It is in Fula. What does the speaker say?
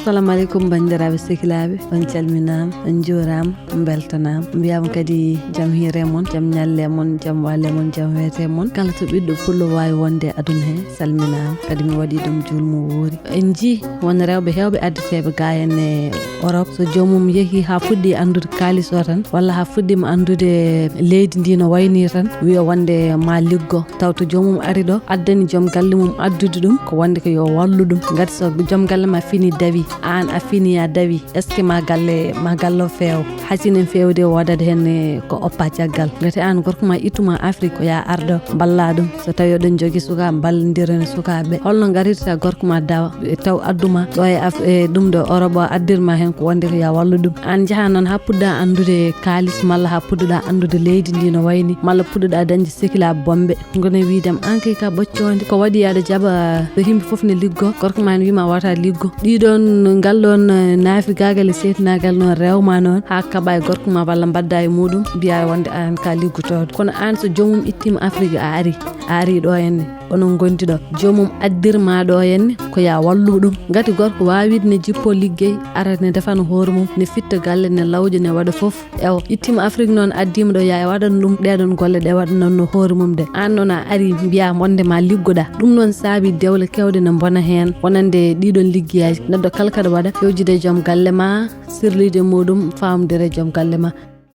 assalamu alaikum bandiraɓe sehilaɓe, on calminama, on juurama, on beltanama, mbiyama kadi jaam hiire mon, jaam ñalle mon, jaam walle mon, jaam weete mon. Kala to ɓiɗɗo pullo wawi wonde aduna he salminama, kadi mi waɗi ɗum julmo woori. En ji won rewɓe hewɓe addeteɓe ga henne orop, so jomum yeehi ha fuɗɗi andude kalis o tan, walla ha fuɗɗima andude leydi ndi no wayni tan, wiya wonde ma liggo. Taw to jomum ari ɗo addani joom galle mum addude ɗum ko wonde ko yo wallu ɗum, gati so joom galle ma fini dawi, an a fini a dawi, est ce que ma galle o feew, hasinen fewde wodade hen ko oppa caggal. Gati an gorko ma ittuma Afrique ko ya arɗo balla ɗum, so tawi oɗon jogui sukaɓe ballodiren sukaɓe, holno garirta gorko ma dawa taw adduma ɗo e ɗum ɗo Europe o addirma hen ko wonde ko ya wallu ɗum. An jaaha noon ha puɗɗa andude kalis, malla ha puɗɗoɗa andude leydi ndi no wayni, malla puɗɗoɗa dañde sehilaɓe bomɓe, gone widem an kay ka ɓoccode ko waɗi aɗa jaaɓa ɗo yimɓe foof ne liggo, gorko ma ne wima wata liggo. Ɗiɗon ngal ɗon naafi gagal e setinagal noon rewma noon ha kaɓa e gorko ma walla mbadda e muɗum mbiya wonde an ka liggotoɗo. Kono an so jomum ittima Afrique a ari ɗo henne onon gondi ɗo, jomum addirma ɗo henne ko ya wallu ɗum. Gati gorko wawide ne jippo liggey ara ne defana hoore mum, ne fitta galle, ne lawƴa, ne waɗa foof. Ewa ittima Afrique noon addima ɗo ya waɗan ɗum ɗeɗon golle ɗe waɗanonno hoore mum de. An noon a ari mbiya wonde ma liggoɗa, ɗum noon saabi dewle kewɗe ne bona hen wonande ɗiɗon liggiyaji. Neɗɗo kala kaɗa waɗa yewjide joom galle ma, sirlide muɗum famdire joom galle ma.